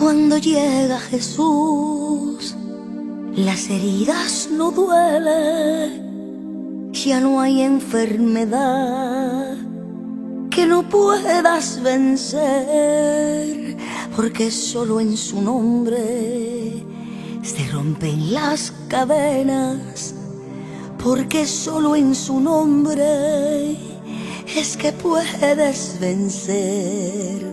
Cuando llega Jesús, las heridas no duelen, ya no hay enfermedad que no puedas vencer, porque solo en su nombre se rompen las cadenas, porque solo en su nombre es que puedes vencer.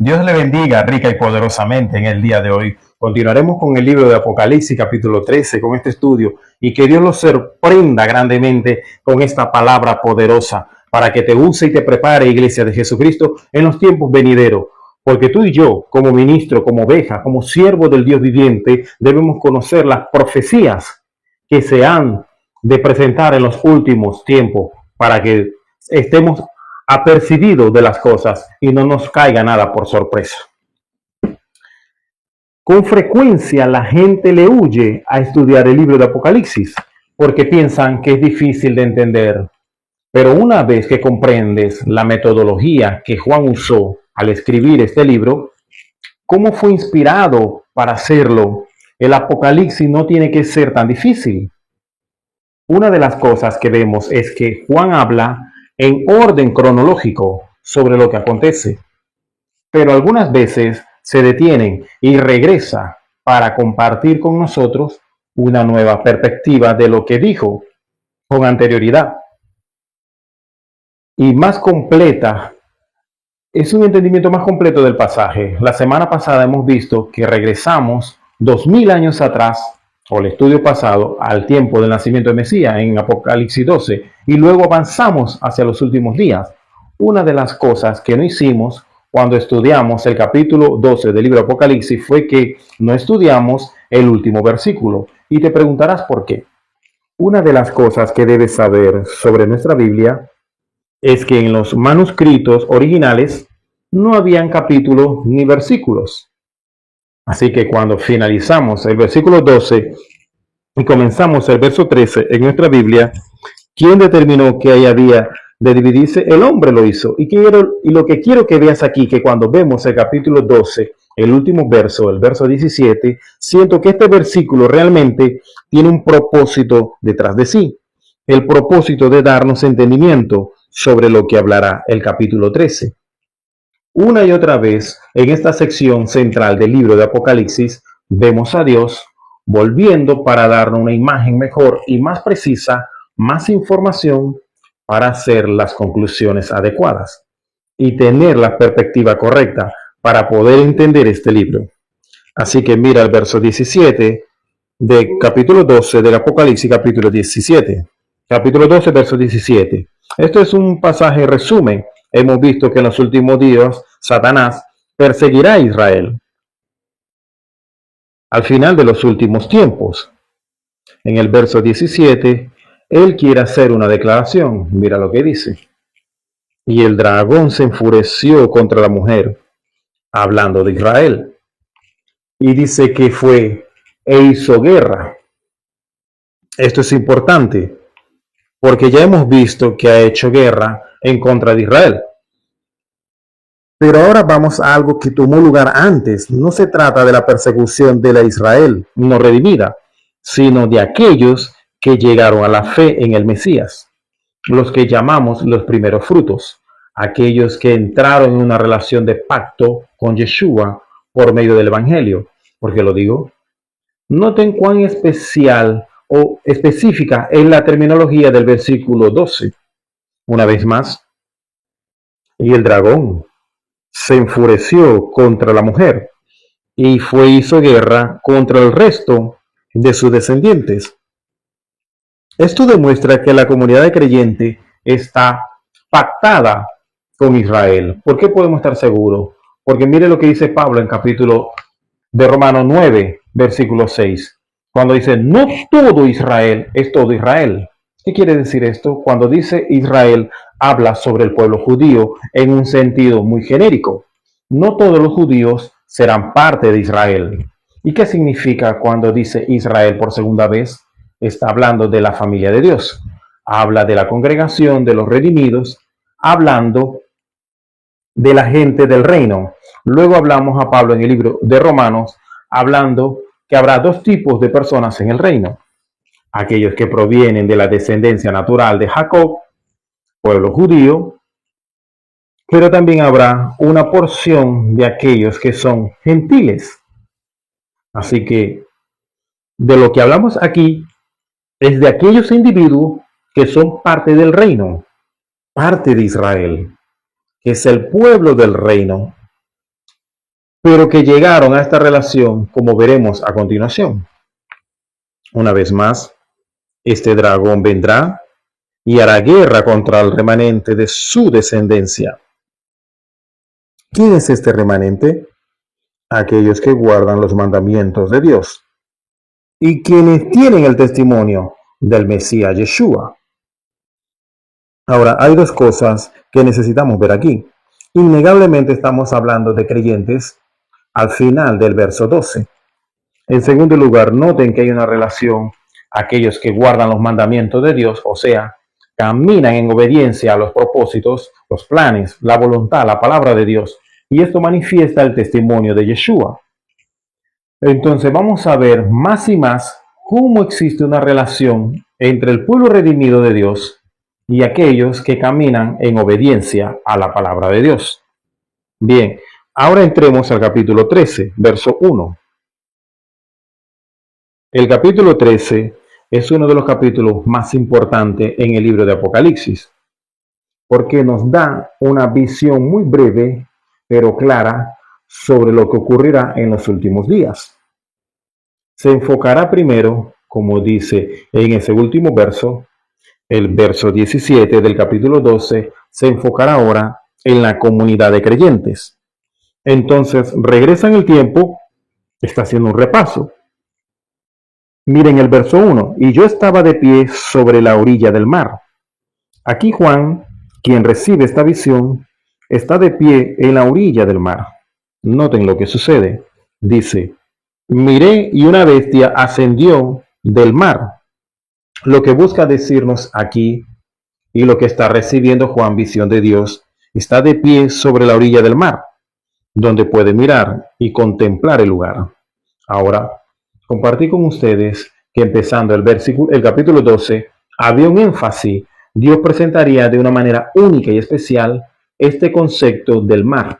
Dios le bendiga rica y poderosamente en el día de hoy. Continuaremos con el libro de Apocalipsis capítulo 13 con este estudio, y que Dios los sorprenda grandemente con esta palabra poderosa para que te use y te prepare, Iglesia de Jesucristo, en los tiempos venideros. Porque tú y yo, como ministro, como oveja, como siervo del Dios viviente, debemos conocer las profecías que se han de presentar en los últimos tiempos para que estemos apercibidos de las cosas y no nos caiga nada por sorpresa. Con frecuencia la gente le huye a estudiar el libro de Apocalipsis porque piensan que es difícil de entender. Pero una vez que comprendes la metodología que Juan usó al escribir este libro, cómo fue inspirado para hacerlo, el Apocalipsis no tiene que ser tan difícil. Una de las cosas que vemos es que Juan habla en orden cronológico sobre lo que acontece, pero algunas veces se detienen y regresa para compartir con nosotros una nueva perspectiva de lo que dijo con anterioridad y más completa. Es un entendimiento más completo del pasaje. La semana pasada hemos visto que regresamos 2000 años atrás, o el estudio pasado, al tiempo del nacimiento de Mesías en Apocalipsis 12, y luego avanzamos hacia los últimos días. Una de las cosas que no hicimos cuando estudiamos el capítulo 12 del libro de Apocalipsis fue que no estudiamos el último versículo, y te preguntarás por qué. Una de las cosas que debes saber sobre nuestra Biblia es que en los manuscritos originales no habían capítulos ni versículos. Así que cuando finalizamos el versículo 12 y comenzamos el verso 13 en nuestra Biblia, ¿quién determinó que ahí había de dividirse? El hombre lo hizo. Y lo que quiero que veas aquí, que cuando vemos el capítulo 12, el último verso, el verso 17, siento que este versículo realmente tiene un propósito detrás de sí. El propósito de darnos entendimiento sobre lo que hablará el capítulo 13. Una y otra vez, en esta sección central del libro de Apocalipsis, vemos a Dios volviendo para darnos una imagen mejor y más precisa, más información para hacer las conclusiones adecuadas y tener la perspectiva correcta para poder entender este libro. Así que mira el verso 17 de capítulo 12 del Apocalipsis, capítulo 17. Capítulo 12, verso 17. Esto es un pasaje resumen. Hemos visto que en los últimos días Satanás perseguirá a Israel al final de los últimos tiempos. En el verso 17, él quiere hacer una declaración. Mira lo que dice. Y el dragón se enfureció contra la mujer, hablando de Israel. Y dice que fue e hizo guerra. Esto es importante, porque ya hemos visto que ha hecho guerra en contra de Israel. Pero ahora vamos a algo que tomó lugar antes. No se trata de la persecución de la Israel no redimida, sino de aquellos que llegaron a la fe en el Mesías, los que llamamos los primeros frutos, aquellos que entraron en una relación de pacto con Yeshua por medio del Evangelio. ¿Por qué lo digo? Noten cuán especial o específica es la terminología del versículo 12. Una vez más, y el dragón se enfureció contra la mujer y hizo guerra contra el resto de sus descendientes. Esto demuestra que la comunidad de creyentes está pactada con Israel. ¿Por qué podemos estar seguros? Porque mire lo que dice Pablo en capítulo de Romanos 9, versículo 6. Cuando dice, no todo Israel es todo Israel. ¿Qué quiere decir esto? Cuando dice Israel, habla sobre el pueblo judío en un sentido muy genérico. No todos los judíos serán parte de Israel. ¿Y qué significa cuando dice Israel por segunda vez? Está hablando de la familia de Dios. Habla de la congregación de los redimidos, hablando de la gente del reino. Luego hablamos a Pablo en el libro de Romanos, hablando que habrá dos tipos de personas en el reino. Aquellos que provienen de la descendencia natural de Jacob, pueblo judío, pero también habrá una porción de aquellos que son gentiles. Así que de lo que hablamos aquí es de aquellos individuos que son parte del reino, parte de Israel, que es el pueblo del reino, pero que llegaron a esta relación, como veremos a continuación. Una vez más, este dragón vendrá y hará guerra contra el remanente de su descendencia. ¿Quién es este remanente? Aquellos que guardan los mandamientos de Dios y quienes tienen el testimonio del Mesías Yeshua. Ahora, hay dos cosas que necesitamos ver aquí. Innegablemente estamos hablando de creyentes al final del verso 12. En segundo lugar, noten que hay una relación aquellos que guardan los mandamientos de Dios, o sea, caminan en obediencia a los propósitos, los planes, la voluntad, la palabra de Dios. Y esto manifiesta el testimonio de Yeshua. Entonces vamos a ver más y más cómo existe una relación entre el pueblo redimido de Dios y aquellos que caminan en obediencia a la palabra de Dios. Bien, ahora entremos al capítulo 13, verso 1. El capítulo 13 es uno de los capítulos más importantes en el libro de Apocalipsis, porque nos da una visión muy breve, pero clara, sobre lo que ocurrirá en los últimos días. Se enfocará primero, como dice en ese último verso, el verso 17 del capítulo 12, se enfocará ahora en la comunidad de creyentes. Entonces, regresa en el tiempo, está haciendo un repaso. Miren el verso 1, y yo estaba de pie sobre la orilla del mar. Aquí Juan, quien recibe esta visión, está de pie en la orilla del mar. Noten lo que sucede. Dice, miré y una bestia ascendió del mar. Lo que busca decirnos aquí y lo que está recibiendo Juan, visión de Dios, está de pie sobre la orilla del mar, donde puede mirar y contemplar el lugar. Ahora, compartí con ustedes que empezando el capítulo 12, había un énfasis. Dios presentaría de una manera única y especial este concepto del mar.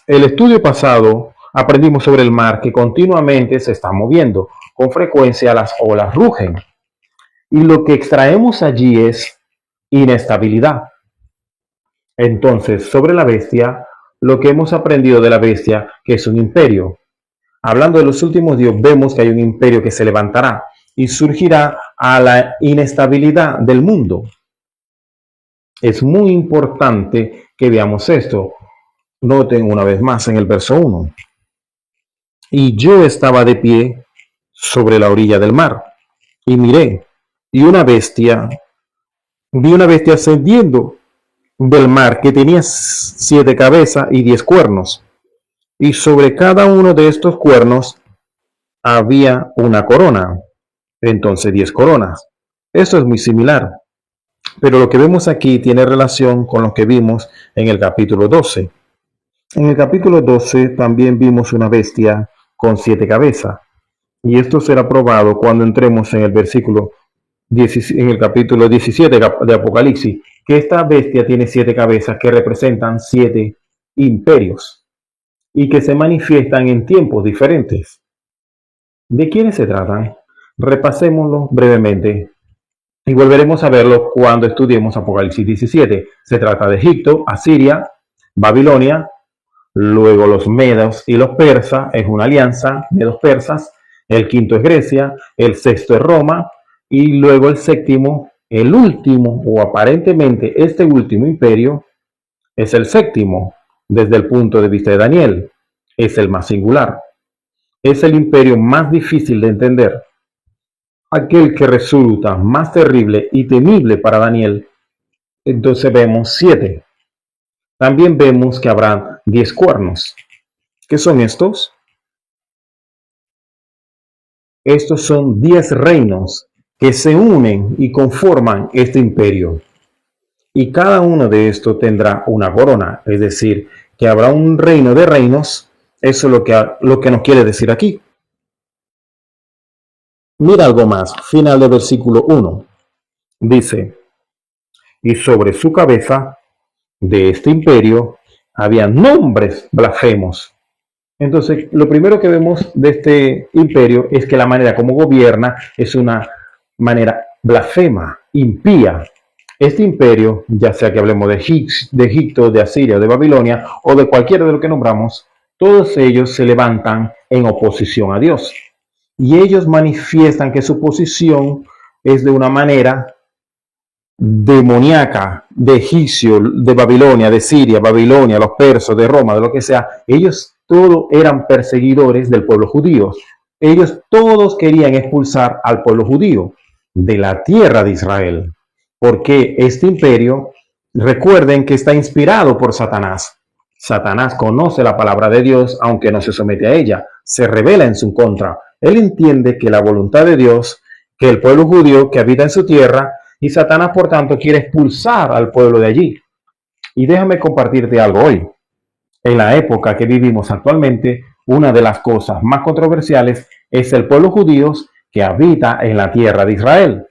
El estudio pasado aprendimos sobre el mar que continuamente se está moviendo. Con frecuencia las olas rugen. Y lo que extraemos allí es inestabilidad. Entonces, sobre la bestia, lo que hemos aprendido de la bestia, que es un imperio. Hablando de los últimos días, vemos que hay un imperio que se levantará y surgirá a la inestabilidad del mundo. Es muy importante que veamos esto. Noten una vez más en el verso 1. Y yo estaba de pie sobre la orilla del mar y miré, y vi una bestia ascendiendo del mar que tenía 7 cabezas y 10 cuernos, y sobre cada uno de estos cuernos había una corona, entonces 10 coronas. Esto es muy similar, pero lo que vemos aquí tiene relación con lo que vimos en el capítulo 12. En el capítulo 12 también vimos una bestia con 7 cabezas, y esto será probado cuando entremos en el versículo en el capítulo 17 de Apocalipsis, que esta bestia tiene 7 cabezas que representan 7 imperios y que se manifiestan en tiempos diferentes. ¿De quiénes se tratan? Repasémoslo brevemente y volveremos a verlo cuando estudiemos Apocalipsis 17. Se trata de Egipto, Asiria, Babilonia, luego los medos y los persas, es una alianza, medos persas, el quinto es Grecia, el sexto es Roma, y luego el séptimo, el último, o aparentemente este último imperio, es el séptimo, desde el punto de vista de Daniel, es el más singular. Es el imperio más difícil de entender, aquel que resulta más terrible y temible para Daniel. Entonces vemos 7. También vemos que habrá 10 cuernos. ¿Qué son estos? Estos son 10 reinos que se unen y conforman este imperio. y cada uno de estos tendrá una corona, es decir, que habrá un reino de reinos. Eso es lo que nos quiere decir aquí. Mira algo más, final del versículo 1. Dice, y sobre su cabeza de este imperio había nombres blasfemos. Entonces, lo primero que vemos de este imperio es que la manera como gobierna es una manera blasfema, impía. Este imperio, ya sea que hablemos de Egipto, de Asiria, de Babilonia o de cualquiera de lo que nombramos, todos ellos se levantan en oposición a Dios. Y ellos manifiestan que su posición es de una manera demoníaca, de egipcio, de Babilonia, de Siria, Babilonia, los persos, de Roma, de lo que sea. Ellos todos eran perseguidores del pueblo judío. Ellos todos querían expulsar al pueblo judío de la tierra de Israel, porque este imperio, recuerden que está inspirado por Satanás. Satanás conoce la palabra de Dios, aunque no se somete a ella, se revela en su contra. Él entiende que la voluntad de Dios, que el pueblo judío que habita en su tierra, y Satanás, por tanto, quiere expulsar al pueblo de allí. Y déjame compartirte algo hoy. En la época que vivimos actualmente, una de las cosas más controversiales es el pueblo judío que habita en la tierra de Israel.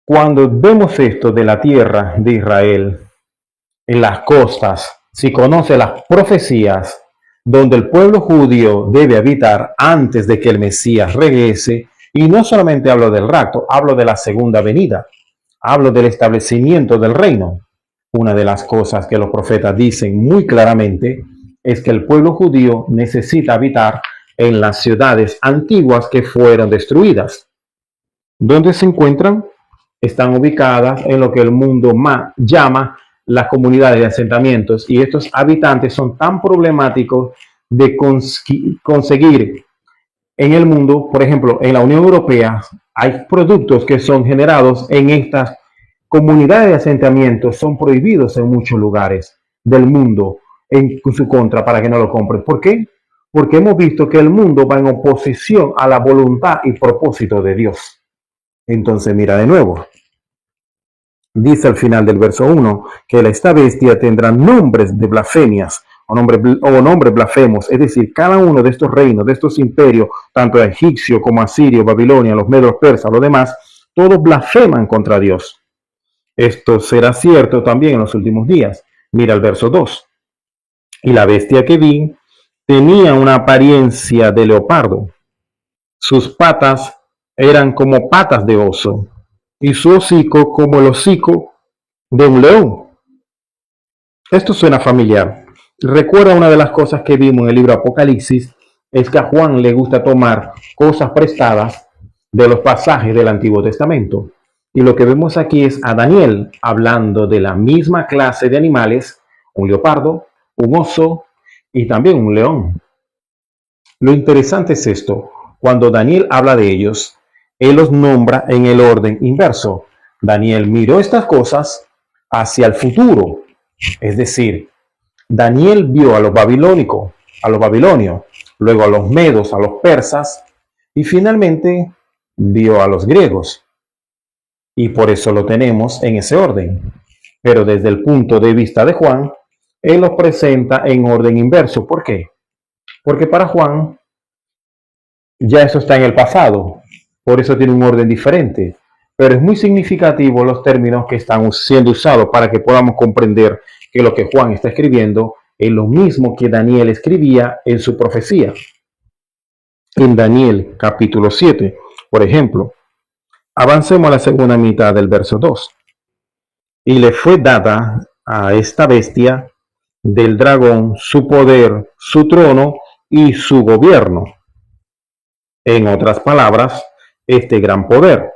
Cuando vemos esto de la tierra de Israel, en las costas, si conoce las profecías donde el pueblo judío debe habitar antes de que el Mesías regrese, y no solamente hablo del rapto, hablo de la segunda venida, hablo del establecimiento del reino. Una de las cosas que los profetas dicen muy claramente es que el pueblo judío necesita habitar en las ciudades antiguas que fueron destruidas. ¿Dónde se encuentran? Están ubicadas en lo que el mundo llama las comunidades de asentamientos, y estos habitantes son tan problemáticos de conseguir en el mundo. Por ejemplo, en la Unión Europea hay productos que son generados en estas comunidades de asentamientos, son prohibidos en muchos lugares del mundo en su contra para que no lo compren. ¿Por qué? Porque hemos visto que el mundo va en oposición a la voluntad y propósito de Dios. Entonces, mira de nuevo. Dice al final del verso 1 que esta bestia tendrá nombres de blasfemias o nombres blasfemos, es decir, cada uno de estos reinos, de estos imperios, tanto egipcio como asirio, Babilonia, los medos, persas, los demás, todos blasfeman contra Dios. Esto será cierto también en los últimos días. Mira el verso 2. Y la bestia que vi tenía una apariencia de leopardo. Sus patas eran como patas de oso, y su hocico como el hocico de un león. Esto suena familiar. Recuerda, una de las cosas que vimos en el libro Apocalipsis es que a Juan le gusta tomar cosas prestadas de los pasajes del Antiguo Testamento. Y lo que vemos aquí es a Daniel hablando de la misma clase de animales, un leopardo, un oso y también un león. Lo interesante es esto: cuando Daniel habla de ellos, él los nombra en el orden inverso. Daniel miró estas cosas hacia el futuro, es decir, Daniel vio a los babilónicos, a los babilonios, luego a los medos, a los persas, y finalmente vio a los griegos. Y por eso lo tenemos en ese orden. Pero desde el punto de vista de Juan, él los presenta en orden inverso. ¿Por qué? Porque para Juan ya eso está en el pasado, por eso tiene un orden diferente. Pero es muy significativo los términos que están siendo usados para que podamos comprender que lo que Juan está escribiendo es lo mismo que Daniel escribía en su profecía. En Daniel capítulo 7, por ejemplo, avancemos a la segunda mitad del verso 2. Y le fue dada a esta bestia del dragón su poder, su trono y su gobierno. En otras palabras, este gran poder.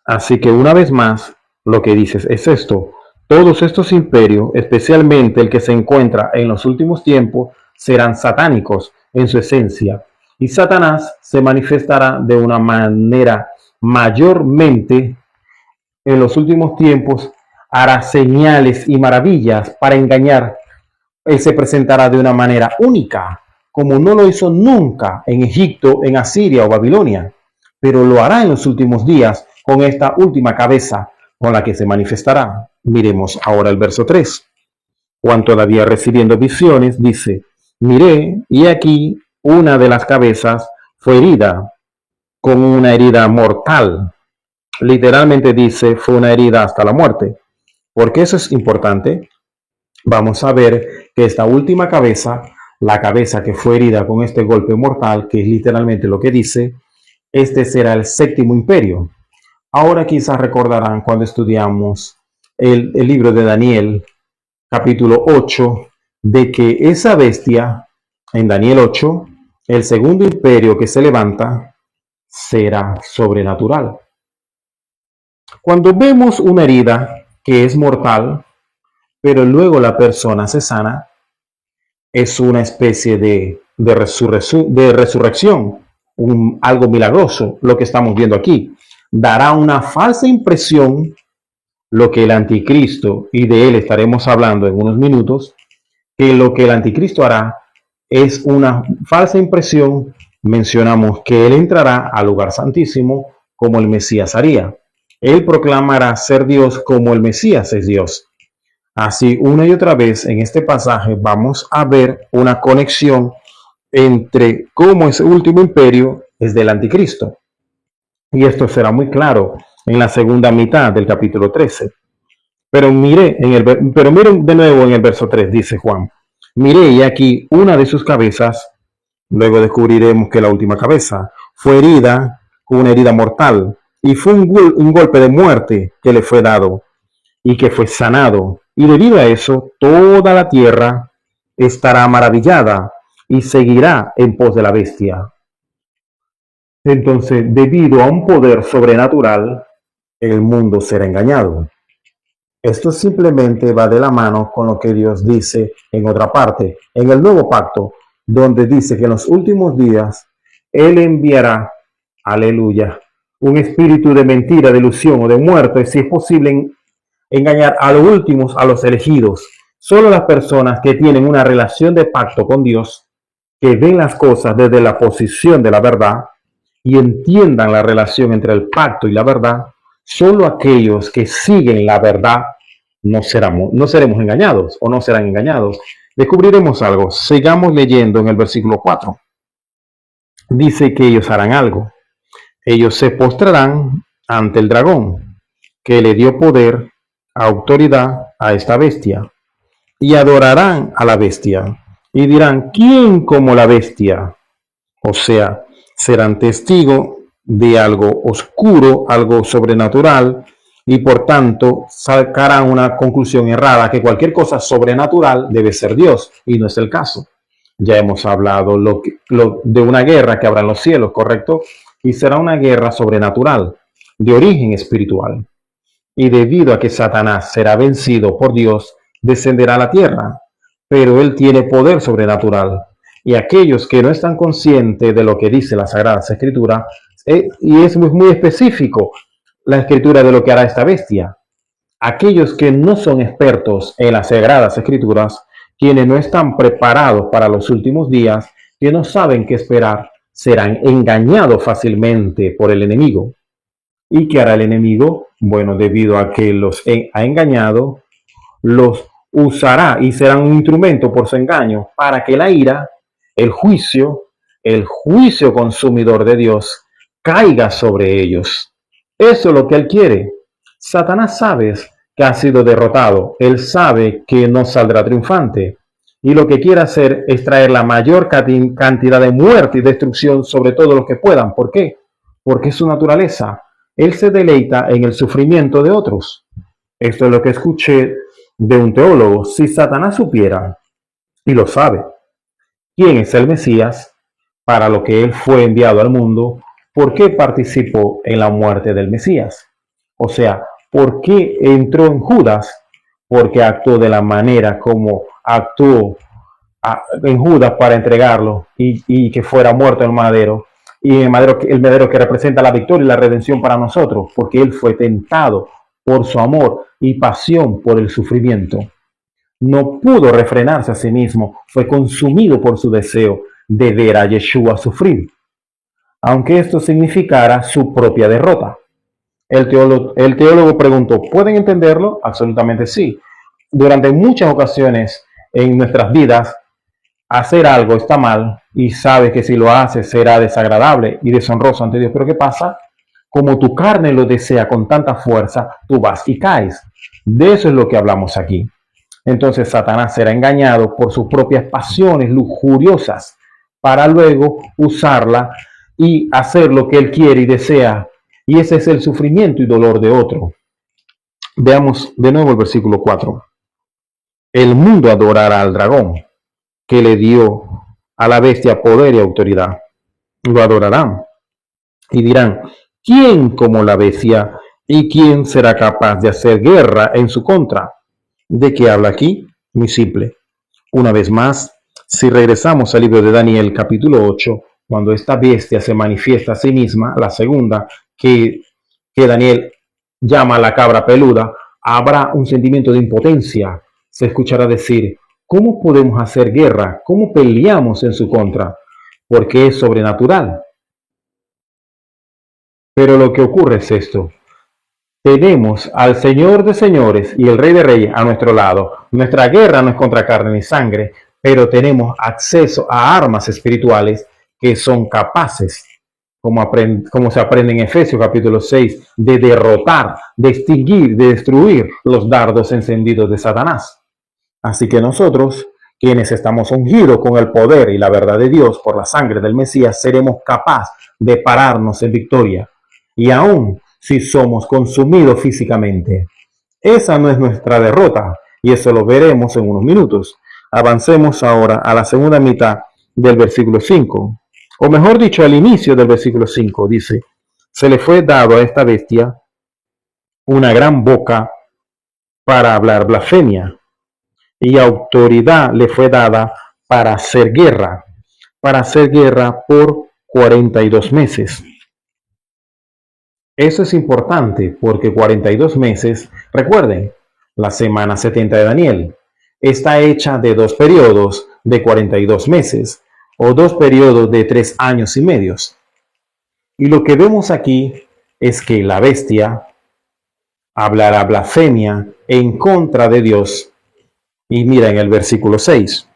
Así que una vez más, lo que dices es esto: todos estos imperios, especialmente el que se encuentra en los últimos tiempos, serán satánicos en su esencia. Y Satanás se manifestará de una manera mayormente en los últimos tiempos, hará señales y maravillas para engañar. Él se presentará de una manera única, como no lo hizo nunca en Egipto, en Asiria o Babilonia, pero lo hará en los últimos días con esta última cabeza con la que se manifestará. Miremos ahora el verso 3. Juan, todavía recibiendo visiones, dice: miré, y aquí una de las cabezas fue herida con una herida mortal. Literalmente dice, fue una herida hasta la muerte. ¿Por qué eso es importante? Vamos a ver que esta última cabeza, la cabeza que fue herida con este golpe mortal, que es literalmente lo que dice, este será el séptimo imperio. Ahora quizás recordarán cuando estudiamos el libro de Daniel, capítulo 8, de que esa bestia, en Daniel 8, el segundo imperio que se levanta, será sobrenatural. Cuando vemos una herida que es mortal, pero luego la persona se sana, es una especie de resurrección, algo milagroso, lo que estamos viendo aquí. Dará una falsa impresión, lo que el anticristo, y de él estaremos hablando en unos minutos, que lo que el anticristo hará es una falsa impresión. Mencionamos que él entrará al lugar santísimo como el Mesías haría. Él proclamará ser Dios como el Mesías es Dios. Así, una y otra vez en este pasaje vamos a ver una conexión entre cómo ese último imperio es del anticristo. Y esto será muy claro en la segunda mitad del capítulo 13. Pero miren de nuevo en el verso 3, dice Juan: miré, y aquí una de sus cabezas, luego descubriremos que la última cabeza, fue herida con una herida mortal, y fue un golpe de muerte que le fue dado, y que fue sanado. Y debido a eso, toda la tierra estará maravillada y seguirá en pos de la bestia. Entonces, debido a un poder sobrenatural, el mundo será engañado. Esto simplemente va de la mano con lo que Dios dice en otra parte, en el nuevo pacto, donde dice que en los últimos días Él enviará, aleluya, un espíritu de mentira, de ilusión o de muerte, si es posible engañar a los últimos, a los elegidos. Solo las personas que tienen una relación de pacto con Dios, que ven las cosas desde la posición de la verdad y entiendan la relación entre el pacto y la verdad, solo aquellos que siguen la verdad no seremos engañados o no serán engañados. Descubriremos algo. Sigamos leyendo en el versículo 4. Dice que ellos harán algo. Ellos se postrarán ante el dragón, que le dio poder, autoridad a esta bestia, y adorarán a la bestia, y dirán: ¿quién como la bestia? O sea, serán testigos de algo oscuro, algo sobrenatural, y por tanto sacarán una conclusión errada, que cualquier cosa sobrenatural debe ser Dios, y no es el caso. Ya hemos hablado de una guerra que habrá en los cielos, ¿correcto? Y será una guerra sobrenatural, de origen espiritual. Y debido a que Satanás será vencido por Dios, descenderá a la tierra, pero él tiene poder sobrenatural. Y aquellos que no están conscientes de lo que dice la Sagrada Escritura, y es muy específico la Escritura de lo que hará esta bestia, aquellos que no son expertos en las Sagradas Escrituras, quienes no están preparados para los últimos días, que no saben qué esperar, serán engañados fácilmente por el enemigo. ¿Y qué hará el enemigo? Bueno, debido a que los ha engañado, los usará y serán un instrumento por su engaño para que la ira, el juicio consumidor de Dios caiga sobre ellos. Eso es lo que él quiere. Satanás sabe que ha sido derrotado. Él sabe que no saldrá triunfante. Y lo que quiere hacer es traer la mayor cantidad de muerte y destrucción sobre todos los que puedan. ¿Por qué? Porque es su naturaleza. Él se deleita en el sufrimiento de otros. Esto es lo que escuché de un teólogo. Si Satanás supiera, y lo sabe, quién es el Mesías, para lo que él fue enviado al mundo, ¿por qué participó en la muerte del Mesías? O sea, ¿por qué entró en Judas? Porque actuó de la manera como actuó en Judas para entregarlo y que fuera muerto en el madero. Y el madero que representa la victoria y la redención para nosotros, porque él fue tentado por su amor y pasión por el sufrimiento. No pudo refrenarse a sí mismo, fue consumido por su deseo de ver a Yeshua sufrir, aunque esto significara su propia derrota. El teólogo preguntó, ¿pueden entenderlo? Absolutamente sí. Durante muchas ocasiones en nuestras vidas, hacer algo está mal y sabes que si lo haces será desagradable y deshonroso ante Dios. Pero ¿qué pasa? Como tu carne lo desea con tanta fuerza, tú vas y caes. De eso es lo que hablamos aquí. Entonces Satanás será engañado por sus propias pasiones lujuriosas para luego usarla y hacer lo que él quiere y desea. Y ese es el sufrimiento y dolor de otro. Veamos de nuevo el versículo 4. El mundo adorará al dragón, que le dio a la bestia poder y autoridad. Lo adorarán y dirán, ¿quién como la bestia y quién será capaz de hacer guerra en su contra? ¿De qué habla aquí? Muy simple. Una vez más, si regresamos al libro de Daniel capítulo 8, cuando esta bestia se manifiesta a sí misma, la segunda, que Daniel llama la cabra peluda, habrá un sentimiento de impotencia. Se escuchará decir, ¿cómo podemos hacer guerra? ¿Cómo peleamos en su contra? Porque es sobrenatural. Pero lo que ocurre es esto. Tenemos al Señor de señores y el Rey de reyes a nuestro lado. Nuestra guerra no es contra carne ni sangre, pero tenemos acceso a armas espirituales que son capaces, como se aprende en Efesios capítulo 6, de derrotar, de extinguir, de destruir los dardos encendidos de Satanás. Así que nosotros, quienes estamos ungidos con el poder y la verdad de Dios por la sangre del Mesías, seremos capaces de pararnos en victoria. Y aún si somos consumidos físicamente. Esa no es nuestra derrota, y eso lo veremos en unos minutos. Avancemos ahora a la segunda mitad del versículo 5, o mejor dicho, al inicio del versículo 5, dice, se le fue dado a esta bestia una gran boca para hablar blasfemia, y autoridad le fue dada para hacer guerra por 42 meses. Eso es importante porque 42 meses, recuerden, la semana 70 de Daniel, está hecha de 2 periodos de 42 meses o 2 periodos de 3 años y medios. Y lo que vemos aquí es que la bestia hablará blasfemia en contra de Dios. Y mira en el versículo 6.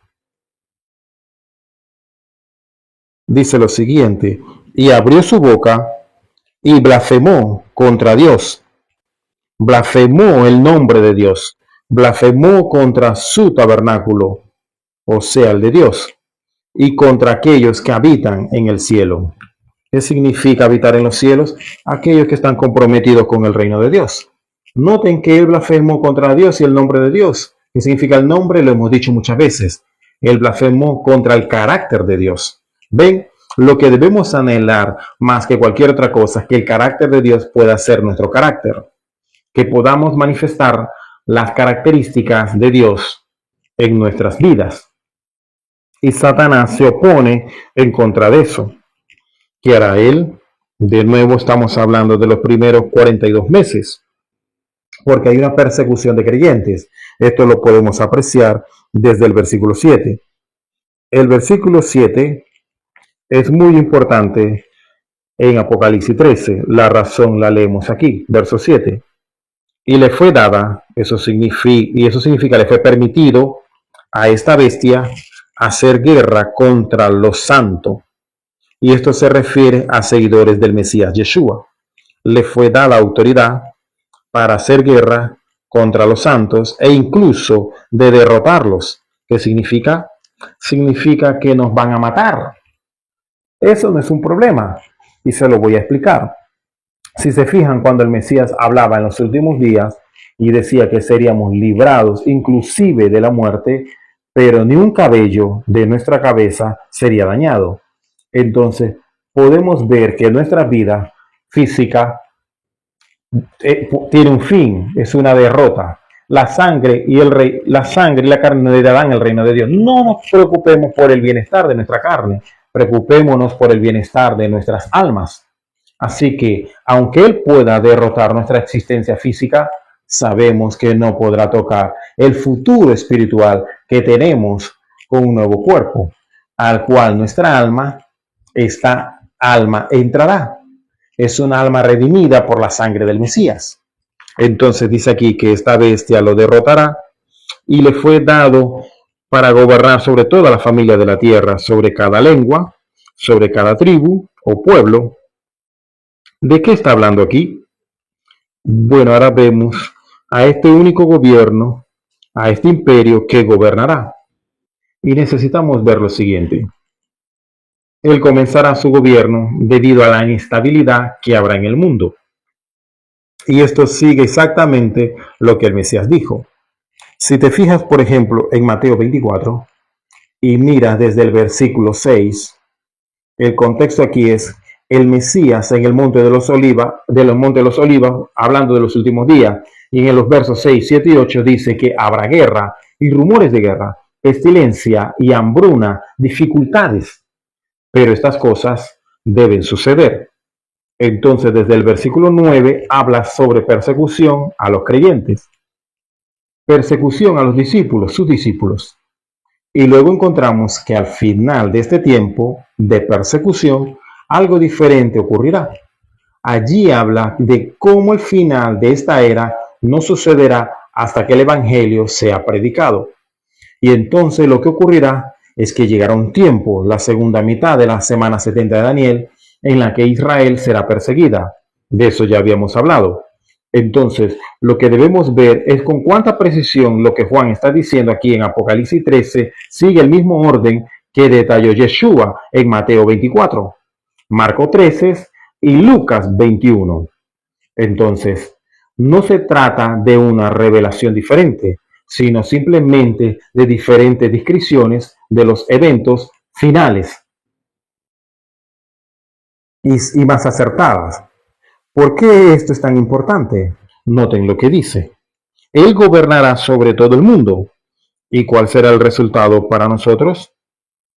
Dice lo siguiente, y abrió su boca y blasfemó contra Dios, blasfemó el nombre de Dios, blasfemó contra su tabernáculo, o sea, el de Dios, y contra aquellos que habitan en el cielo. ¿Qué significa habitar en los cielos? Aquellos que están comprometidos con el reino de Dios. Noten que él blasfemó contra Dios y el nombre de Dios. ¿Qué significa el nombre? Lo hemos dicho muchas veces. Él blasfemó contra el carácter de Dios. ¿Ven? Lo que debemos anhelar más que cualquier otra cosa es que el carácter de Dios pueda ser nuestro carácter, que podamos manifestar las características de Dios en nuestras vidas. Y Satanás se opone en contra de eso. ¿Qué hará él? De nuevo estamos hablando de los primeros 42 meses, porque hay una persecución de creyentes. Esto lo podemos apreciar desde el versículo 7. El versículo 7 es muy importante en Apocalipsis 13. La razón la leemos aquí, verso 7. Y le fue dada, eso significa le fue permitido a esta bestia hacer guerra contra los santos. Y esto se refiere a seguidores del Mesías Yeshua. Le fue dada autoridad para hacer guerra contra los santos e incluso de derrotarlos. ¿Qué significa? Significa que nos van a matar. Eso no es un problema y se lo voy a explicar. Si se fijan, cuando el Mesías hablaba en los últimos días y decía que seríamos librados inclusive de la muerte, pero ni un cabello de nuestra cabeza sería dañado. Entonces, podemos ver que nuestra vida física tiene un fin, es una derrota. La sangre y la carne heredarán el reino de Dios. No nos preocupemos por el bienestar de nuestra carne, preocupémonos por el bienestar de nuestras almas. Así que, aunque Él pueda derrotar nuestra existencia física, sabemos que no podrá tocar el futuro espiritual que tenemos con un nuevo cuerpo, al cual nuestra alma entrará. es un alma redimida por la sangre del Mesías. Entonces dice aquí que esta bestia lo derrotará y le fue dado para gobernar sobre toda la familia de la tierra, sobre cada lengua, sobre cada tribu o pueblo. ¿De qué está hablando aquí? Bueno, ahora vemos a este único gobierno, a este imperio que gobernará. Y necesitamos ver lo siguiente. Él comenzará su gobierno debido a la inestabilidad que habrá en el mundo. Y esto sigue exactamente lo que el Mesías dijo. Si te fijas, por ejemplo, en Mateo 24 y miras desde el versículo 6, el contexto aquí es el Mesías en el monte de los Olivas, hablando de los últimos días. Y en los versos 6, 7 y 8 dice que habrá guerra y rumores de guerra, pestilencia y hambruna, dificultades. Pero estas cosas deben suceder. Entonces, desde el versículo 9 habla sobre persecución a los creyentes, persecución a los discípulos, sus discípulos. Y luego encontramos que al final de este tiempo de persecución, algo diferente ocurrirá. Allí habla de cómo el final de esta era no sucederá hasta que el evangelio sea predicado. Y entonces lo que ocurrirá es que llegará un tiempo, la segunda mitad de la semana 70 de Daniel, en la que Israel será perseguida. De eso ya habíamos hablado. Entonces, lo que debemos ver es con cuánta precisión lo que Juan está diciendo aquí en Apocalipsis 13 sigue el mismo orden que detalló Yeshua en Mateo 24, Marcos 13 y Lucas 21. Entonces, no se trata de una revelación diferente, sino simplemente de diferentes descripciones de los eventos finales y más acertadas. ¿Por qué esto es tan importante? Noten lo que dice. Él gobernará sobre todo el mundo. ¿Y cuál será el resultado para nosotros?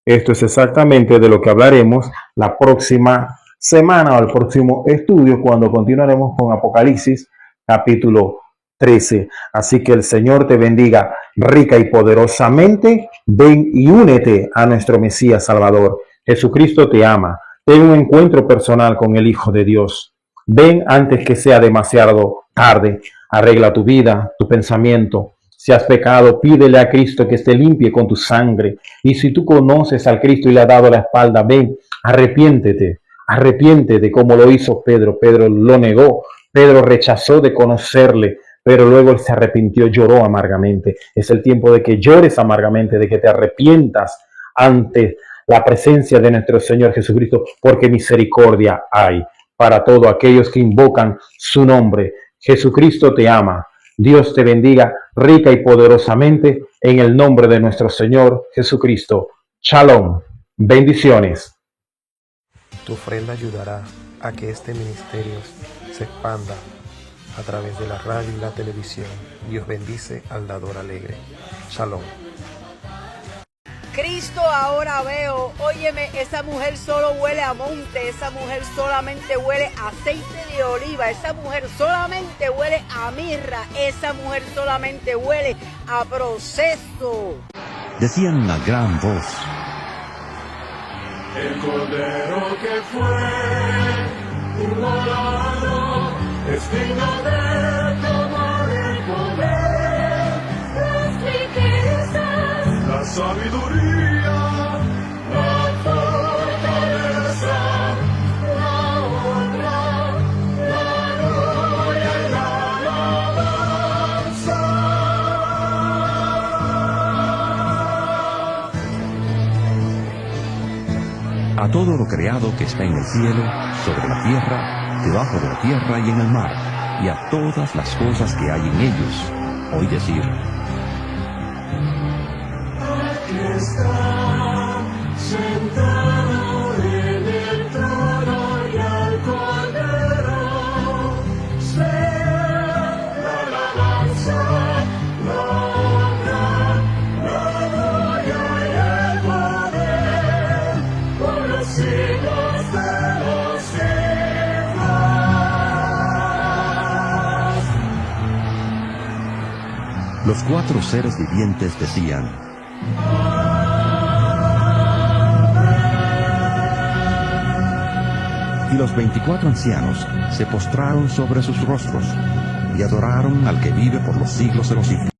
Esto es exactamente de lo que hablaremos la próxima semana o el próximo estudio cuando continuaremos con Apocalipsis capítulo 13. Así que el Señor te bendiga rica y poderosamente. Ven y únete a nuestro Mesías Salvador. Jesucristo te ama. Ten un encuentro personal con el Hijo de Dios. Ven antes que sea demasiado tarde. Arregla tu vida, tu pensamiento. Si has pecado, pídele a Cristo que te limpie con tu sangre. Y si tú conoces al Cristo y le has dado la espalda, ven, arrepiéntete. Arrepiéntete como lo hizo Pedro. Pedro lo negó. Pedro rechazó de conocerle, pero luego él se arrepintió, lloró amargamente. Es el tiempo de que llores amargamente, de que te arrepientas ante la presencia de nuestro Señor Jesucristo, porque misericordia hay para todos aquellos que invocan su nombre. Jesucristo te ama. Dios te bendiga rica y poderosamente en el nombre de nuestro Señor Jesucristo. Shalom. Bendiciones. Tu ofrenda ayudará a que este ministerio se expanda a través de la radio y la televisión. Dios bendice al dador alegre. Shalom. Cristo ahora veo, óyeme, esa mujer solo huele a monte, esa mujer solamente huele a aceite de oliva, esa mujer solamente huele a mirra, esa mujer solamente huele a proceso. Decían una gran voz: el cordero que fue inmolado es digno de tomar el poder, las riquezas, la sabiduría, la fortaleza, la honra, la gloria y la alabanza. a todo lo creado que está en el cielo, sobre la tierra, debajo de la tierra y en el mar, y a todas las cosas que hay en ellos. Oí decir: Aquí está, sentado en el trono y al Cordero, sea la alabanza, la honra, la gloria y el poder, por los siglos de los siglos. Los cuatro seres vivientes decían: Y los 24 ancianos se postraron sobre sus rostros y adoraron al que vive por los siglos de los siglos.